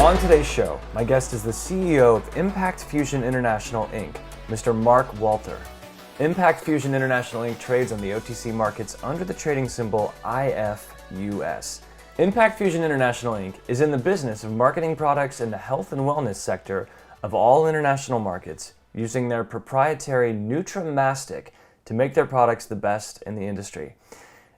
On today's show, my guest is the CEO of Impact Fusion International Inc., Mr. Mark Walter. Impact Fusion International Inc. trades on the OTC markets under the trading symbol IFUS. Impact Fusion International Inc. is in the business of marketing products in the health and wellness sector of all international markets, using their proprietary NutraMastic to make their products the best in the industry.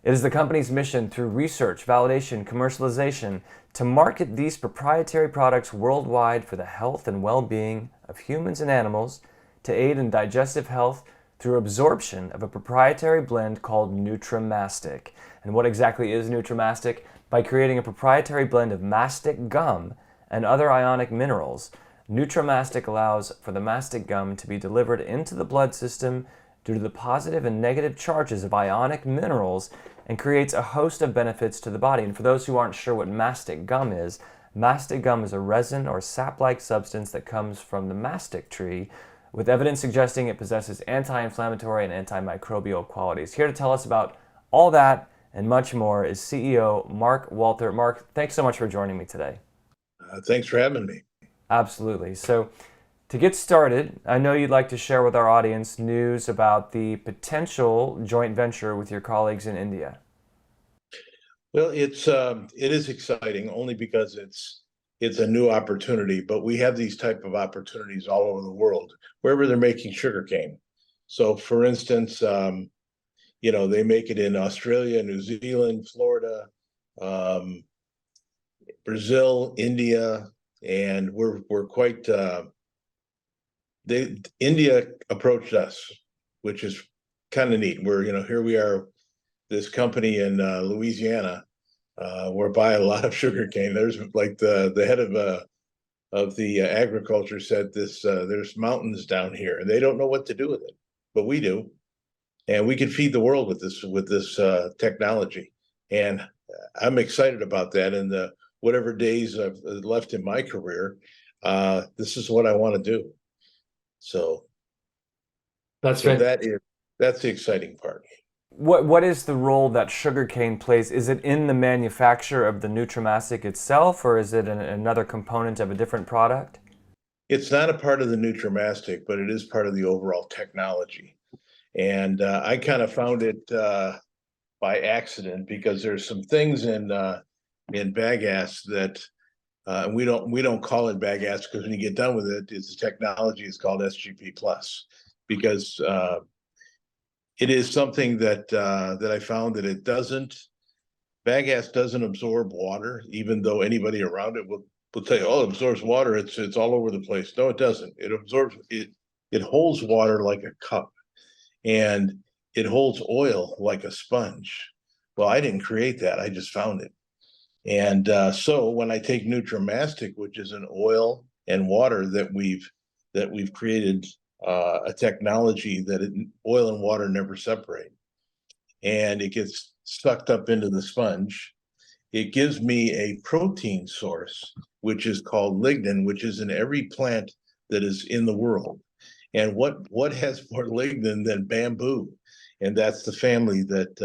It is the company's mission through research, validation, commercialization to market these proprietary products worldwide for the health and well-being of humans and animals, to aid in digestive health through absorption of a proprietary blend called NutraMastic. And what exactly is NutraMastic? By creating a proprietary blend of mastic gum and other ionic minerals, NutraMastic allows for the mastic gum to be delivered into the blood system due to the positive and negative charges of ionic minerals, and creates a host of benefits to the body. And for those who aren't sure what mastic gum is a resin or sap-like substance that comes from the mastic tree, with evidence suggesting it possesses anti-inflammatory and antimicrobial qualities. Here to tell us about all that and much more is CEO Mark Walter. Mark, thanks so much for joining me today. Thanks for having me. Absolutely. So to get started, I know you'd like to share with our audience news about the potential joint venture with your colleagues in India. Well, it is exciting only because it's a new opportunity, but we have these type of opportunities all over the world, wherever they're making sugarcane. So for instance, they make it in Australia, New Zealand, Florida, Brazil, India, and we're quite India approached us, which is kind of neat. Here we are, this company in Louisiana, we're buying a lot of sugarcane. There's like the head of the agriculture said there's mountains down here, and they don't know what to do with it, but we do, and we can feed the world with this technology. And I'm excited about that. And the whatever days I've left in my career, this is what I want to do. So that's the exciting part. What is the role that sugarcane plays? Is it in the manufacture of the NutraMastic itself, or is it another component of a different product? It's not a part of the NutraMastic, but it is part of the overall technology. And I kind of found it by accident, because there's some things in bagasse that we don't call it bagasse, because when you get done with it, it's the technology is called SGP plus, because it is something that I found that bagasse doesn't absorb water, even though anybody around it will tell you, oh, it absorbs water. It's all over the place. No, it doesn't. It absorbs it. It holds water like a cup, and it holds oil like a sponge. Well, I didn't create that. I just found it. And so when I take NutraMastic, which is an oil and water that we've created a technology that oil and water never separate, and it gets sucked up into the sponge, it gives me a protein source, which is called lignin, which is in every plant that is in the world. And what has more lignin than bamboo? And that's the family that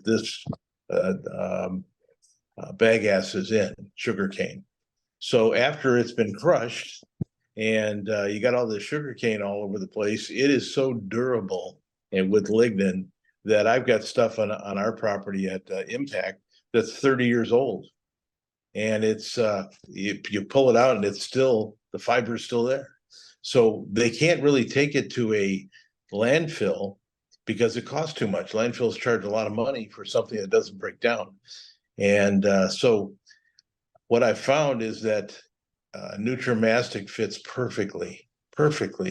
this bagasse is in, sugarcane. So after it's been crushed and you got all the sugarcane all over the place, it is so durable and with lignin that I've got stuff on our property at Impact that's 30 years old. And it's you pull it out and it's still, the fiber is still there. So they can't really take it to a landfill because it costs too much. Landfills charge a lot of money for something that doesn't break down. And so what I found is that NutraMastic fits perfectly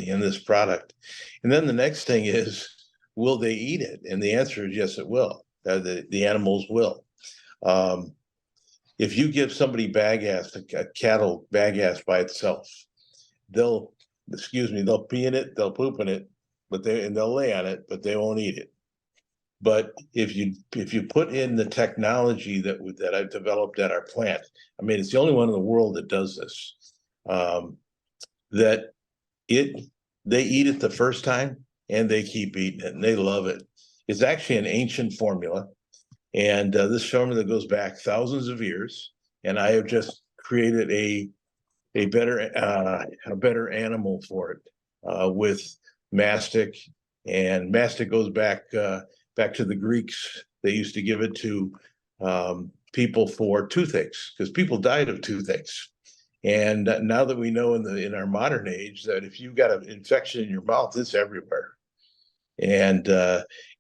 in this product. And then the next thing is, will they eat it? And the answer is yes, it will. The animals will. If you give somebody bagasse, a cattle bagasse by itself, they'll pee in it, they'll poop in it, and they'll lay on it, but they won't eat it. But if you put in the technology that I've developed at our plant, I mean, it's the only one in the world that does this. They eat it the first time and they keep eating it and they love it. It's actually an ancient formula, and this formula goes back thousands of years. And I have just created a better animal for it with mastic, and mastic goes back to the Greeks. They used to give it to people for toothaches because people died of toothaches. And now that we know in our modern age that if you've got an infection in your mouth, it's everywhere, and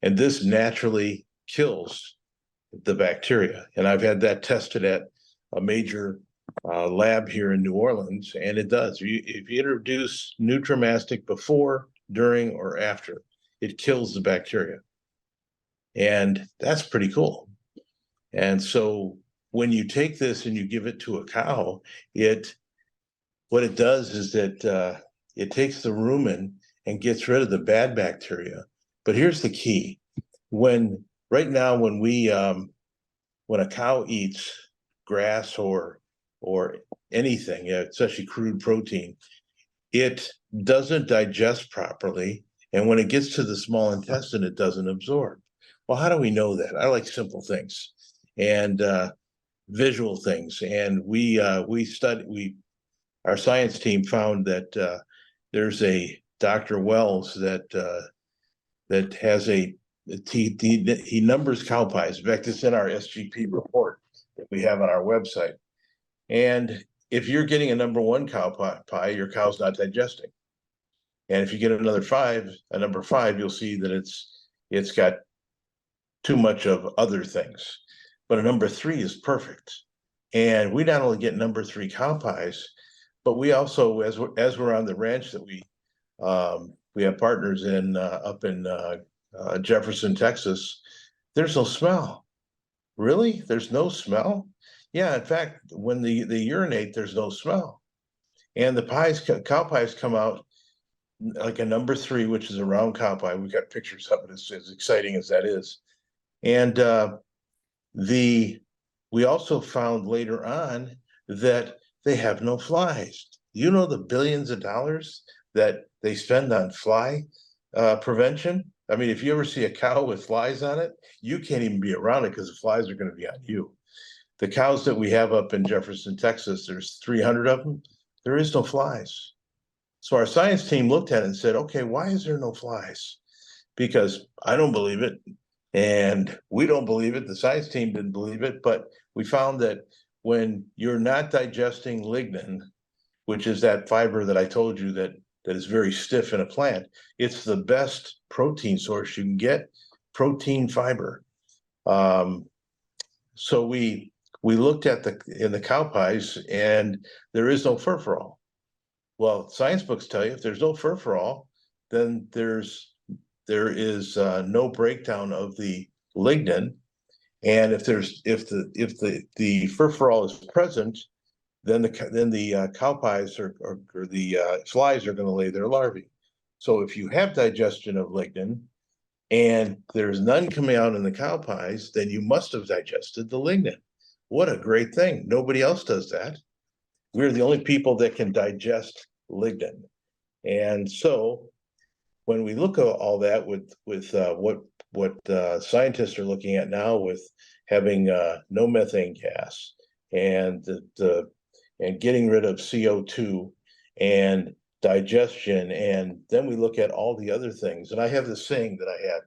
this naturally kills the bacteria. And I've had that tested at a major lab here in New Orleans, and it does. If you introduce Nutramastic before, during, or after, it kills the bacteria, and that's pretty cool. And so when you take this and you give it to a cow, what it does is that it takes the rumen and gets rid of the bad bacteria. But here's the key: right now when a cow eats grass or anything, especially crude protein, it doesn't digest properly, and when it gets to the small intestine, it doesn't absorb. Well, how do we know that? I like simple things and visual things, and our science team found that there's a Dr. Wells that has he numbers cow pies. In fact, it's in our SGP report that we have on our website. And if you're getting a number 1 cow pie, your cow's not digesting. And if you get a number 5, you'll see that it's got too much of other things. But a number 3 is perfect. And we not only get number 3 cow pies, but we also, as we're on the ranch that we have partners in up in Jefferson, Texas, there's no smell. Really? There's no smell? Yeah, in fact, when they urinate, there's no smell. And the cow pies come out like a number 3, which is a round cow pie. We've got pictures of it, as exciting as that is. And we also found later on that they have no flies. You know the billions of dollars that they spend on fly prevention? I mean, if you ever see a cow with flies on it, you can't even be around it because the flies are going to be on you. The cows that we have up in Jefferson, Texas, there's 300 of them. There is no flies. So our science team looked at it and said, okay, why is there no flies? Because I don't believe it, and we don't believe it. The science team didn't believe it, but we found that when you're not digesting lignin, which is that fiber that I told you that is very stiff in a plant, it's the best protein source you can get, protein fiber. So we looked at in the cow pies, and there is no furfural. Well, science books tell you if there's no furfural, then there is no breakdown of the lignin, and if the furfural is present, then the cow pies or the flies are going to lay their larvae. So if you have digestion of lignin and there's none coming out in the cow pies, then you must have digested the lignin. What a great thing. Nobody else does that. We're the only people that can digest lignin. And so when we look at all that with what scientists are looking at now with having no methane gas and getting rid of CO2 and digestion, and then we look at all the other things. And I have this saying that I had.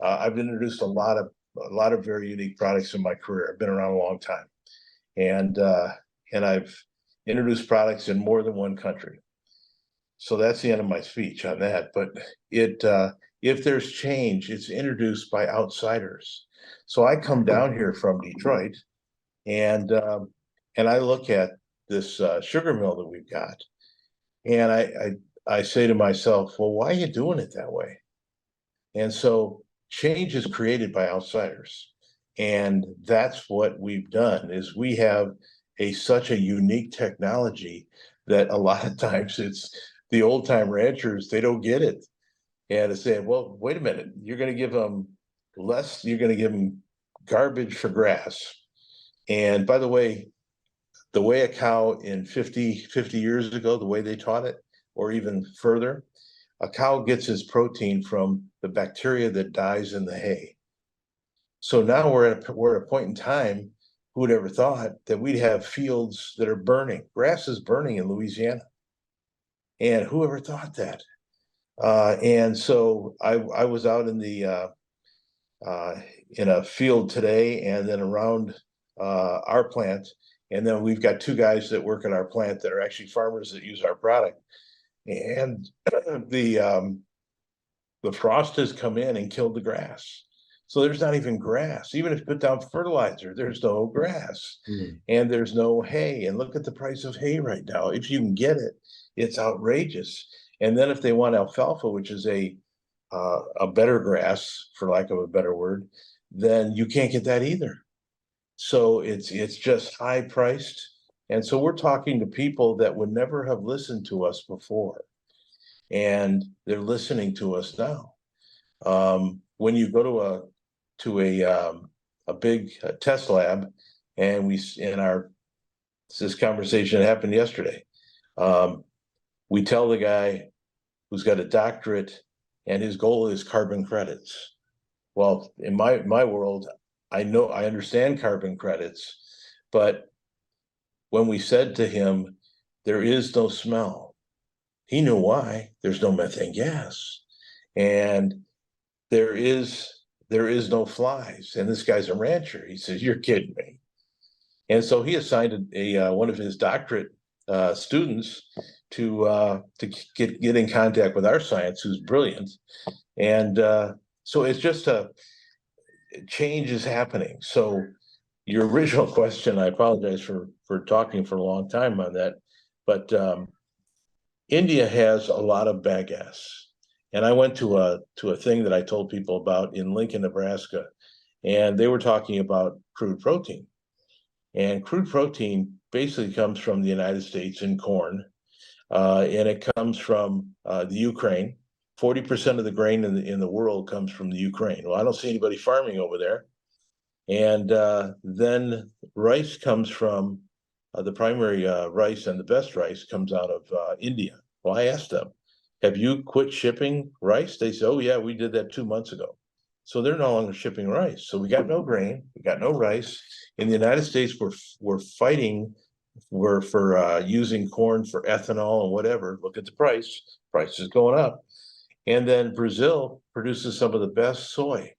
I've introduced a lot of very unique products in my career. I've been around a long time, and I've introduced products in more than one country. So that's the end of my speech on that. But if there's change, it's introduced by outsiders. So I come down here from Detroit, and I look at this sugar mill that we've got, and I say to myself, well, why are you doing it that way? And so change is created by outsiders, and that's what we've done. Is we have such a unique technology that a lot of times it's the old time ranchers, they don't get it, and they say, well, wait a minute, you're going to give them less, you're going to give them garbage for grass. And by the way a cow in 50 years ago, the way they taught it, or even further, a cow gets its protein from the bacteria that dies in the hay. So now we're at a point in time who would ever thought that we'd have fields that are burning? Grass is burning in Louisiana. And who ever thought that? And so I was out in a field today and then around our plant. And then we've got two guys that work at our plant that are actually farmers that use our product. And the frost has come in and killed the grass. So there's not even grass. Even if you put down fertilizer, there's no grass and there's no hay. And look at the price of hay right now. If you can get it, it's outrageous. And then if they want alfalfa, which is a better grass, for lack of a better word, then you can't get that either. So it's just high priced. And so we're talking to people that would never have listened to us before. And they're listening to us now. When you go to a big test lab, and this conversation happened yesterday. We tell the guy who's got a doctorate, and his goal is carbon credits. Well, in my world, I understand carbon credits, but when we said to him, there is no smell, he knew why. There's no methane gas, and there is no flies. And this guy's a rancher. He says, "You're kidding me." And so he assigned one of his doctorate students to get in contact with our science, who's brilliant. And so it's just change is happening. So your original question, I apologize for talking for a long time on that, but India has a lot of bagasse. And I went to a thing that I told people about in Lincoln, Nebraska, and they were talking about crude protein. And crude protein basically comes from the United States in corn, and it comes from the Ukraine. 40% of the grain in the world comes from the Ukraine. Well, I don't see anybody farming over there. And then rice comes from the primary rice, and the best rice comes out of India. Well, I asked them, have you quit shipping rice? They said, oh, yeah, we did that 2 months ago. So they're no longer shipping rice. So we got no grain, we got no rice. In the United States, we're fighting for using corn for ethanol and whatever. Look at the price. Price is going up. And then Brazil produces some of the best soy,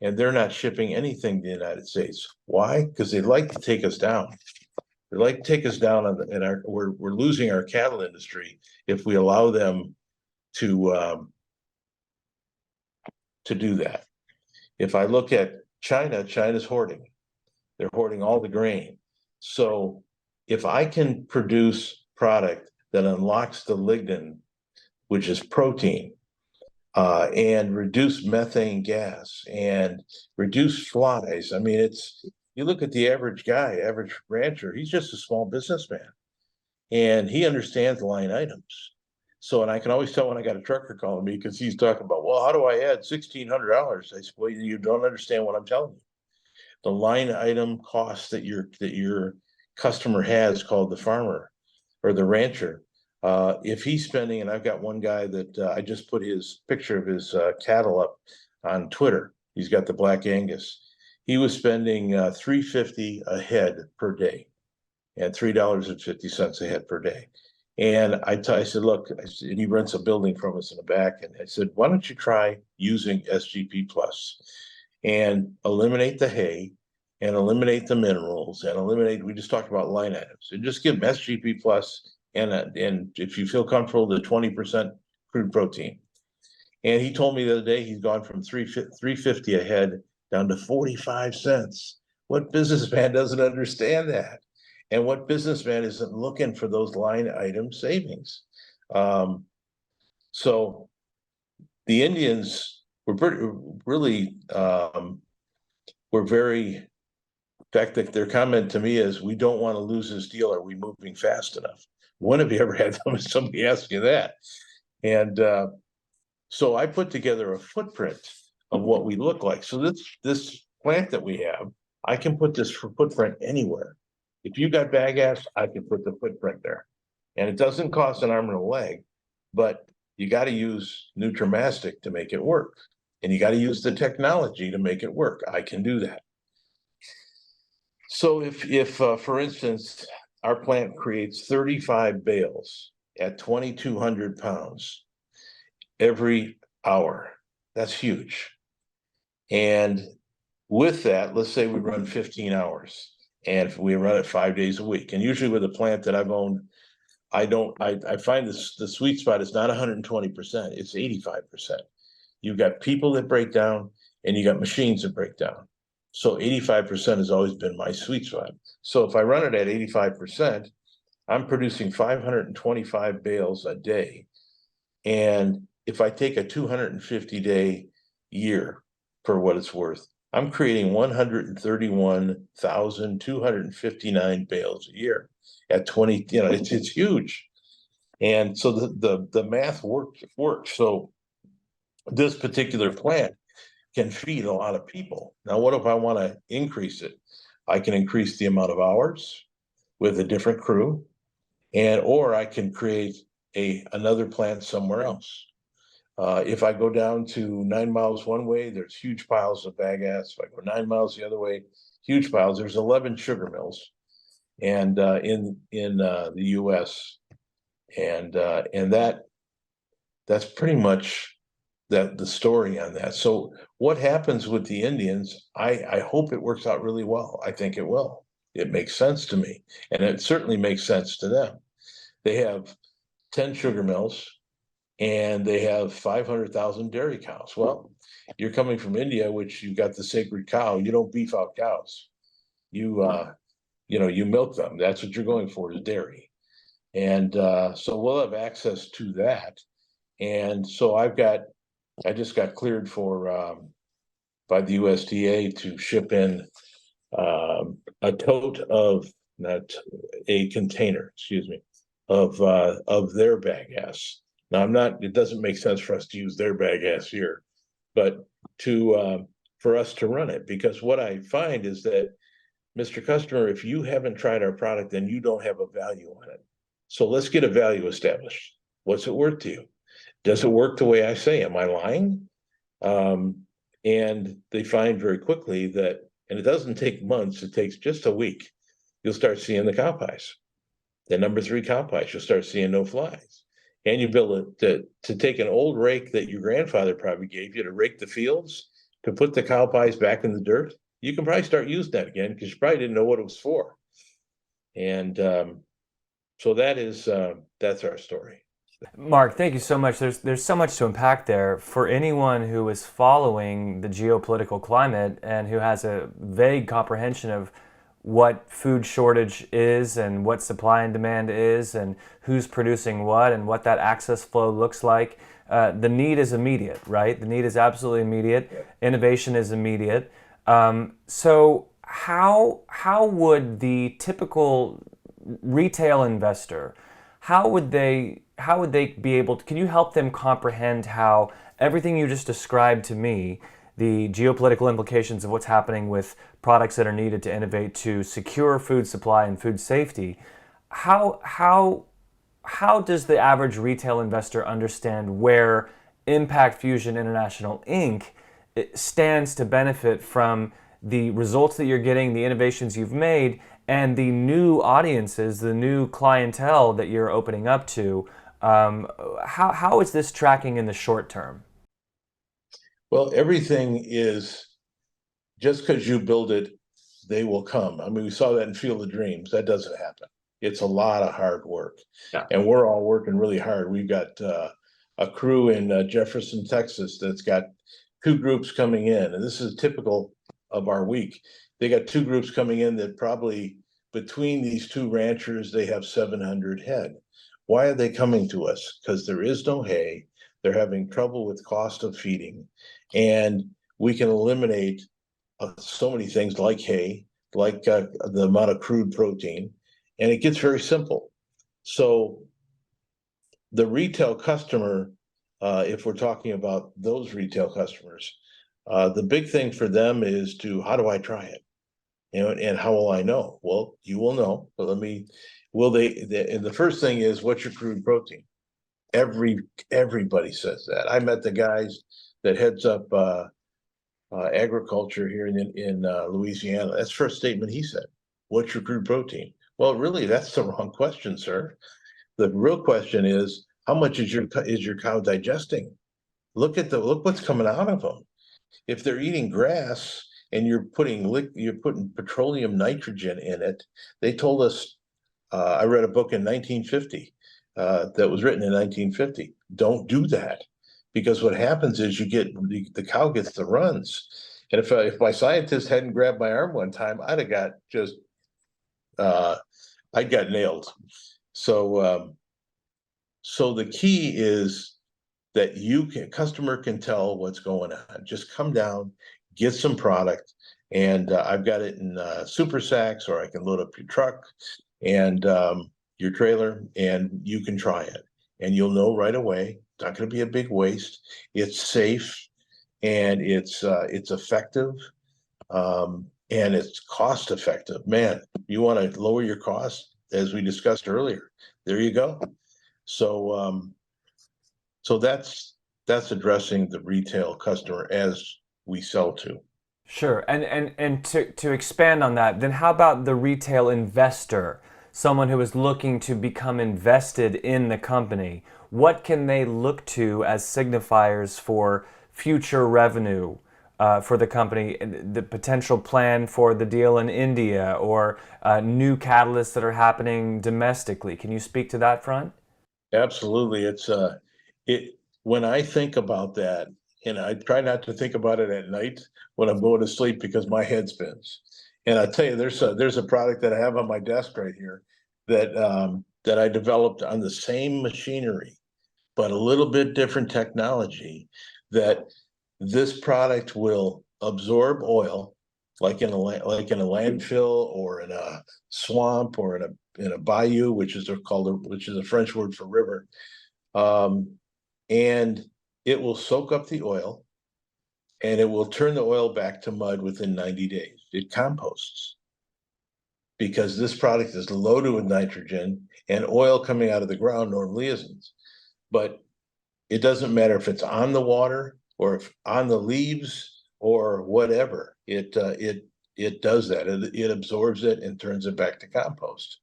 and they're not shipping anything to the United States. Why? Because they'd like to take us down. They'd like to take us down we're losing our cattle industry if we allow them to do that. If I look at China, China's hoarding. They're hoarding all the grain. So if I can produce product that unlocks the lignin, which is protein, and reduce methane gas and reduce flies. I mean, you look at the average guy, average rancher, he's just a small businessman, and he understands line items. So, and I can always tell when I got a trucker calling me because he's talking about, well, how do I add $1,600? I said, well, you don't understand what I'm telling you. The line item cost that your customer has, called the farmer or the rancher, if he's spending, and I've got one guy that I just put his picture of his cattle up on Twitter. He's got the Black Angus. He was spending $3.50 a head per day, and $3.50 a head per day. And I said, look, and he rents a building from us in the back, and I said, why don't you try using SGP Plus and eliminate the hay and eliminate the minerals and eliminate. We just talked about line items, and just give them SGP Plus and if you feel comfortable, the 20% crude protein. And he told me the other day he's gone from $3.50 a head down to 45 cents. What businessman doesn't understand that? And what businessman isn't looking for those line item savings? So the Indians were very, in fact, their comment to me is, we don't want to lose this deal. Are we moving fast enough? When have you ever had somebody ask you that? And so I put together a footprint of what we look like. So this plant that we have, I can put this footprint anywhere. If you got bagasse, I can put the footprint there. And it doesn't cost an arm and a leg, but you got to use Nutramastic to make it work. And you got to use the technology to make it work. I can do that. So if for instance, our plant creates 35 bales at 2,200 pounds every hour, that's huge. And with that, let's say we run 15 hours and we run it 5 days a week. And usually with a plant that I've owned, I find this, the sweet spot is not 120%, it's 85%. You've got people that break down and you got machines that break down. So 85% has always been my sweet spot. So if I run it at 85%, I'm producing 525 bales a day. And if I take a 250-day year for what it's worth, I'm creating 131,259 bales a year at 20, it's huge. And so the math works. So this particular plant can feed a lot of people. Now, what if I want to increase it? I can increase the amount of hours with a different crew, or I can create another plant somewhere else. If I go down to 9 miles one way, there's huge piles of bagasse. If I go 9 miles the other way, huge piles. There's 11 sugar mills, and in the U.S. and that's pretty much the story on that. So what happens with the Indians? I hope it works out really well. I think it will. It makes sense to me, and it certainly makes sense to them. They have 10 sugar mills and they have 500,000 dairy cows. Well, you're coming from India, which you've got the sacred cow. You don't beef out cows. You milk them. That's what you're going for, is dairy. And so we'll have access to that. And so I just got cleared for by the USDA to ship in a tote of, not a container, excuse me, of their bagasse. Now it doesn't make sense for us to use their bagasse here, but for us to run it, because what I find is that, Mr. Customer, if you haven't tried our product, then you don't have a value on it. So let's get a value established. What's it worth to you? Does it work the way I say? Am I lying? And they find very quickly that, and it doesn't take months, it takes just a week. You'll start seeing the cow pies. The number 3 cow pies, you'll start seeing no flies. And you build it to take an old rake that your grandfather probably gave you to rake the fields, to put the cow pies back in the dirt. You can probably start using that again because you probably didn't know what it was for. And so that's our story. Mark, thank you so much. There's so much to unpack there. For anyone who is following the geopolitical climate and who has a vague comprehension of what food shortage is and what supply and demand is and who's producing what and what that access flow looks like, the need is immediate, right? The need is absolutely immediate. Innovation is immediate. So how would the typical retail investor, how would they be able to, can you help them comprehend how everything you just described to me, the geopolitical implications of what's happening with products that are needed to innovate to secure food supply and food safety, how does the average retail investor understand where Impact Fusion International Inc. stands to benefit from the results that you're getting, the innovations you've made, and the new audiences, the new clientele that you're opening up to? How is this tracking in the short term? Well, everything is, just because you build it, they will come. I mean, we saw that in Field of Dreams. That doesn't happen. It's a lot of hard work. Yeah. And we're all working really hard. We've got a crew in Jefferson, Texas, that's got 2 groups coming in. And this is typical of our week. They got 2 groups coming in that probably, between these 2 ranchers, they have 700 head. Why are they coming to us? Because there is no hay. They're having trouble with cost of feeding. And we can eliminate so many things like hay, like the amount of crude protein, and it gets very simple. So the retail customer, if we're talking about those retail customers, the big thing for them is how do I try it? And how will I know? Well, you will know, but and the first thing is, what's your crude protein? Everybody says that. I met the guys that heads up agriculture here in Louisiana. That's the first statement he said. what's your crude protein? Well, really, that's the wrong question, sir. The real question is, how much is your cow digesting? Look what's coming out of them. If they're eating grass and you're putting petroleum nitrogen in it, they told us. I read a book in 1950 that was written in 1950. Don't do that, because what happens is the cow gets the runs. And if my scientist hadn't grabbed my arm one time, I'd have got just I got nailed. So so the key is that customer can tell what's going on. Just come down, get some product, and I've got it in super sacks, or I can load up your truck and your trailer, and you can try it, and you'll know right away. It's not going to be a big waste. It's safe, and it's effective, and it's cost effective. Man, you want to lower your costs, as we discussed earlier. There you go. So so that's addressing the retail customer as we sell to. Sure. And to expand on that, then how about the retail investor, someone who is looking to become invested in the company? What can they look to as signifiers for future revenue for the company, the potential plan for the deal in India, or new catalysts that are happening domestically? Can you speak to that front? Absolutely. It when I think about that, and I try not to think about it at night when I'm going to sleep, because my head spins. And I tell you, there's a product that I have on my desk right here that I developed on the same machinery, but a little bit different technology. That this product will absorb oil, like in a landfill, or in a swamp, or in a bayou, which is a French word for river. And it will soak up the oil, and it will turn the oil back to mud within 90 days. It composts, because this product is loaded with nitrogen, and oil coming out of the ground normally isn't. But it doesn't matter if it's on the water, or if on the leaves, or whatever. It does that. It absorbs it and turns it back to compost.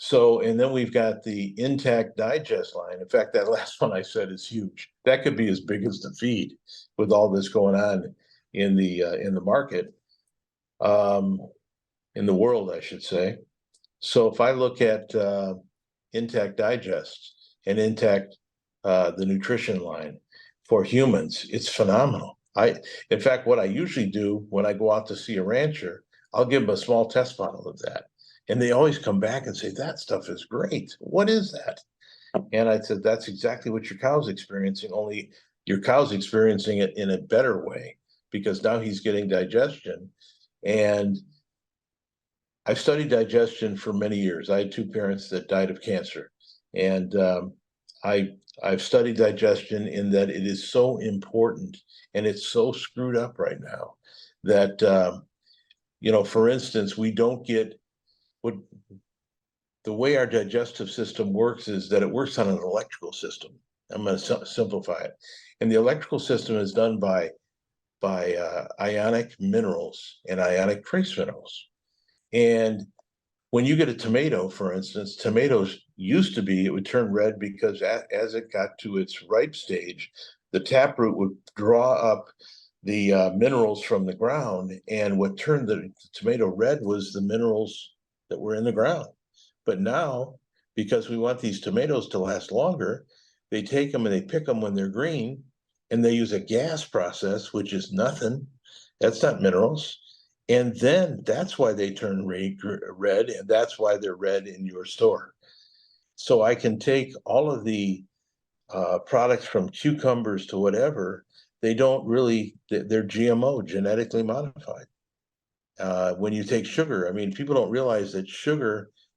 So, and then we've got the Intact Digest line. In fact, that last one I said is huge. That could be as big as the feed, with all this going on in the market, um, in the world, I should say. So if I look at Intact Digest and Intact, the nutrition line for humans, it's phenomenal. In fact, what I usually do when I go out to see a rancher, I'll give them a small test bottle of that. And they always come back and say, that stuff is great. What is that? And I said, that's exactly what your cow's experiencing, only your cow's experiencing it in a better way, because now he's getting digestion. And I've studied digestion for many years. I had two parents that died of cancer. And I've studied digestion, in that it is so important, and it's so screwed up right now that, for instance, we don't get what the way our digestive system works is that it works on an electrical system. I'm going to simplify it. And the electrical system is done by ionic minerals and ionic trace minerals. And when you get a tomato, for instance, tomatoes it would turn red, because as it got to its ripe stage, the taproot would draw up the minerals from the ground. And what turned the tomato red was the minerals that were in the ground. But now, because we want these tomatoes to last longer, they take them and they pick them when they're green, and they use a gas process, which is nothing. That's not minerals. And then that's why they turn red, and that's why they're red in your store. So I can take all of the products, from cucumbers to whatever. They're GMO, genetically modified. When you take sugar, I mean, people don't realize that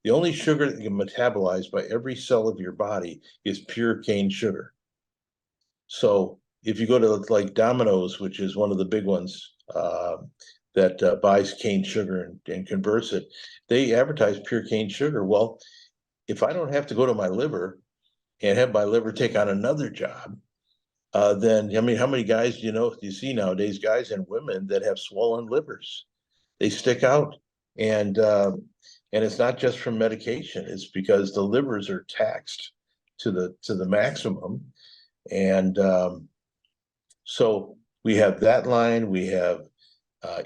the only sugar that you can metabolize by every cell of your body is pure cane sugar. So if you go to like Domino's, which is one of the big ones, that buys cane sugar and converts it, they advertise pure cane sugar. Well, if I don't have to go to my liver and have my liver take on another job, then, I mean, how many guys do you see nowadays, guys and women, that have swollen livers? They stick out. And it's not just from medication. It's because the livers are taxed to the maximum. And so we have that line. We have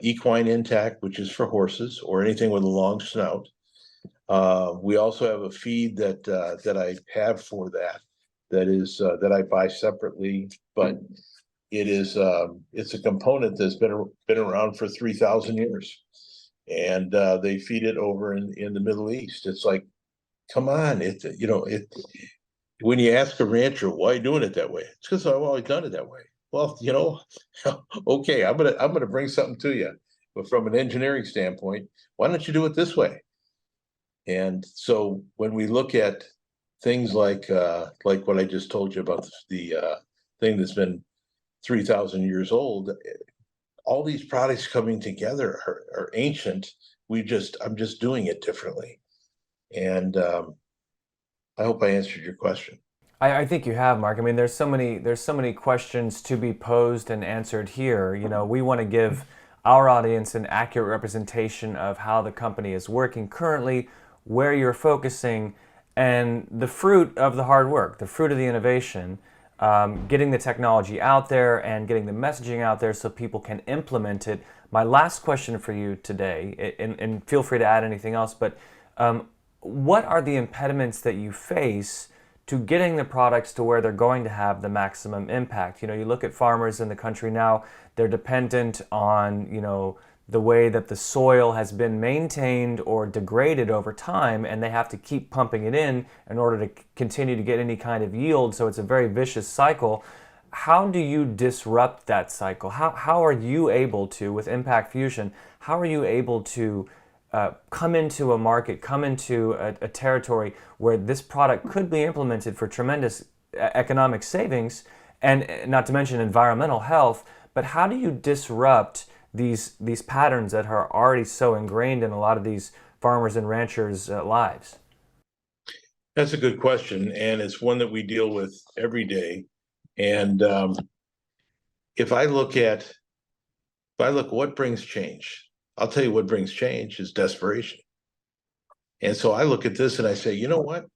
equine intact, which is for horses or anything with a long snout. We also have a feed that I have for that is that I buy separately, but it's a component that's been around for 3,000 years, and they feed it over in the Middle East. It's like, come on, when you ask a rancher, why are you doing it that way? It's because I've always done it that way. Well, okay, I'm gonna bring something to you, but from an engineering standpoint, why don't you do it this way? And so when we look at things like what I just told you about the thing that's been 3,000 years old, all these products coming together are ancient. I'm just doing it differently. And I hope I answered your question. I think you have, Mark. I mean, there's so many questions to be posed and answered here. You know, we want to give our audience an accurate representation of how the company is working currently, where you're focusing, and the fruit of the hard work, the fruit of the innovation, getting the technology out there and getting the messaging out there so people can implement it. My last question for you today, and feel free to add anything else, but what are the impediments that you face to getting the products to where they're going to have the maximum impact? You know, you look at farmers in the country now, they're dependent on, the way that the soil has been maintained or degraded over time, and they have to keep pumping it in order to continue to get any kind of yield. So it's a very vicious cycle. How do you disrupt that cycle? How are you able to, with Impact Fusion, how are you able to come into a market, come into a territory where this product could be implemented for tremendous economic savings and not to mention environmental health, but how do you disrupt these patterns that are already so ingrained in a lot of these farmers and ranchers' lives? That's a good question, and it's one that we deal with every day. And if I look what brings change, I'll tell you what brings change is desperation. And so I look at this and I say, you know what?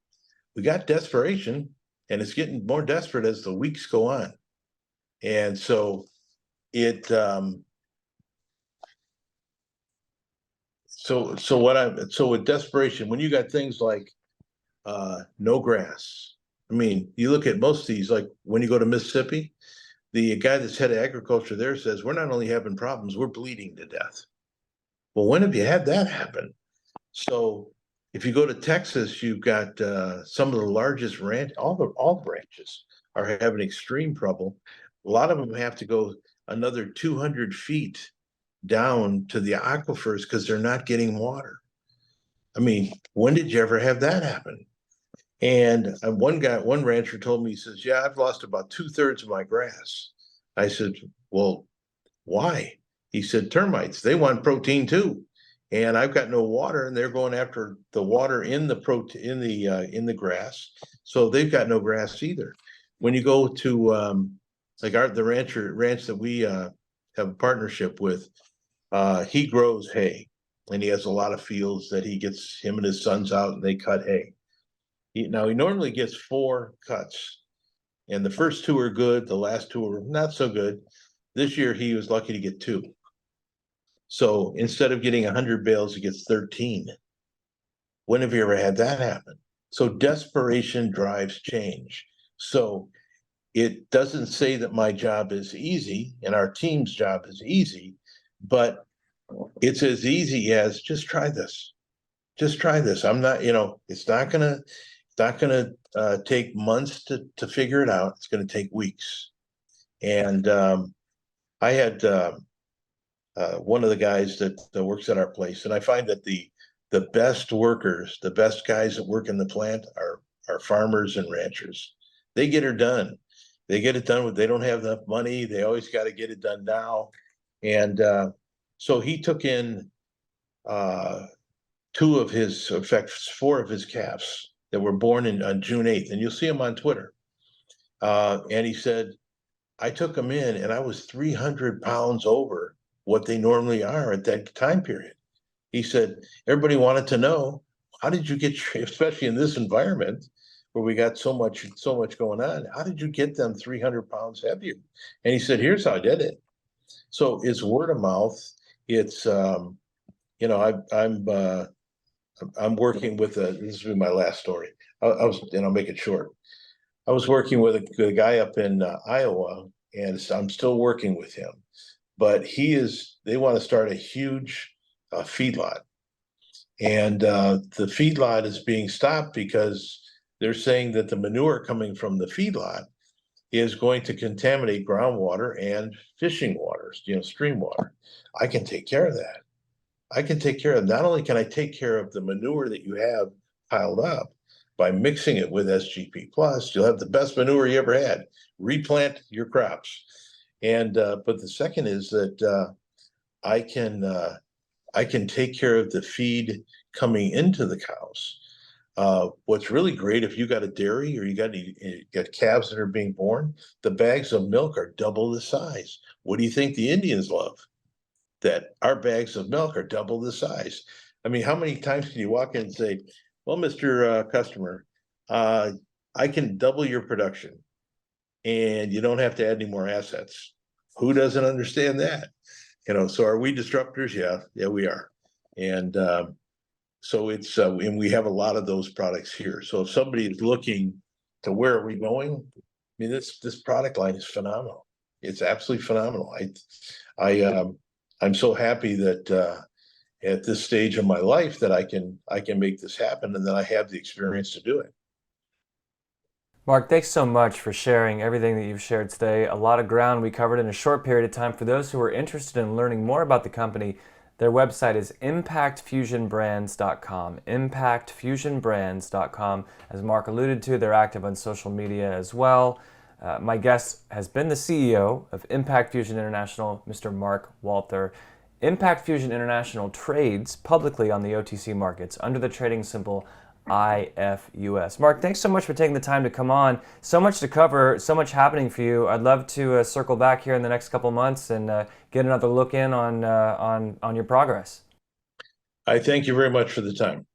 We got desperation, and it's getting more desperate as the weeks go on. And so it so with desperation, when you got things like no grass. I mean, you look at most of these, like when you go to Mississippi, the guy that's head of agriculture there says, we're not only having problems, we're bleeding to death. Well, when have you had that happen? So if you go to Texas, you've got some of the largest all the ranches are having extreme trouble. A lot of them have to go another 200 feet down to the aquifers because they're not getting water. I mean, when did you ever have that happen? And one rancher told me, he says, yeah, I've lost about 2/3 of my grass. I said, well, why? He said, termites, they want protein too. And I've got no water, and they're going after the water in the in the grass. So they've got no grass either. When you go to the ranch that we have a partnership with, he grows hay, and he has a lot of fields that him and his sons out, and they cut hay. He normally gets 4 cuts, and the first 2 are good, the last 2 are not so good. This year he was lucky to get 2. So instead of getting 100 bales, he gets 13. When have you ever had that happen? So desperation drives change. So it doesn't say that my job is easy and our team's job is easy, but it's as easy as just try this. Just try this. I'm not, it's not gonna take months to figure it out. It's gonna take weeks. And I had one of the guys that works at our place, and I find that the best workers, the best guys that work in the plant are farmers and ranchers. They get it done. They get it done when they don't have enough money. They always got to get it done now. And so he took in 4 of his calves that were born on June 8th, and you'll see him on Twitter. And he said, I took them in and I was 300 pounds over what they normally are at that time period. He said, everybody wanted to know, how did you get, especially in this environment where we got so much going on, how did you get them 300 pounds heavier? And he said, here's how I did it. So it's word of mouth. It's, I'm working with this will be my last story. I was, and I'll make it short. I was working with a guy up in Iowa, and I'm still working with him. But they want to start a huge feedlot. And the feedlot is being stopped because they're saying that the manure coming from the feedlot is going to contaminate groundwater and fishing waters, stream water. I can take care of that. Not only can I take care of the manure that you have piled up by mixing it with SGP plus, you'll have the best manure you ever had. Replant your crops. And but the second is that I can take care of the feed coming into the cows. What's really great, if you got a dairy or you got calves that are being born, the bags of milk are double the size. What do you think the Indians love? That our bags of milk are double the size. I mean, how many times can you walk in and say, well, Mr. Customer, I can double your production and you don't have to add any more assets. Who doesn't understand that? So are we disruptors? Yeah, we are. And so it's, and we have a lot of those products here. So if somebody is looking to where are we going, I mean, this product line is phenomenal. It's absolutely phenomenal. I'm so happy that at this stage of my life that I can make this happen, and that I have the experience to do it. Mark, thanks so much for sharing everything that you've shared today. A lot of ground we covered in a short period of time. For those who are interested in learning more about the company, their website is impactfusionbrands.com. Impactfusionbrands.com. As Mark alluded to, they're active on social media as well. My guest has been the CEO of Impact Fusion International, Mr. Mark Walther. Impact Fusion International trades publicly on the OTC markets under the trading symbol IFUS. Mark, thanks so much for taking the time to come on. So much to cover, so much happening for you. I'd love to circle back here in the next couple months and get another look in on your progress. I thank you very much for the time.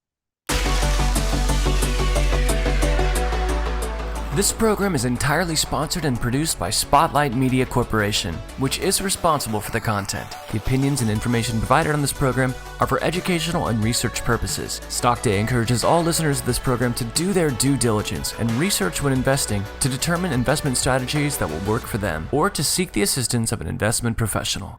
This program is entirely sponsored and produced by Spotlight Media Corporation, which is responsible for the content. The opinions and information provided on this program are for educational and research purposes. Stock Day encourages all listeners of this program to do their due diligence and research when investing to determine investment strategies that will work for them, or to seek the assistance of an investment professional.